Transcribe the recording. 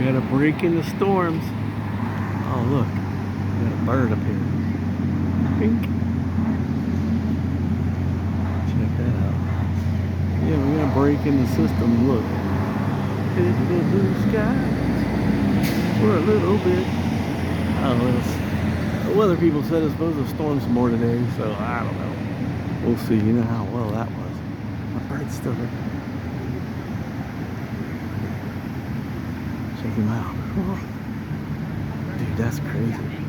Got a break in the storms. Oh look, got a bird up here. Pink. Check that out. Yeah, we got a break in the system. Look. Little blue skies for a little bit. I don't know. The weather people said it's supposed to storm some more today, so I don't know. We'll see. You know how well that was. My bird's still there. Check him out. Dude, that's crazy.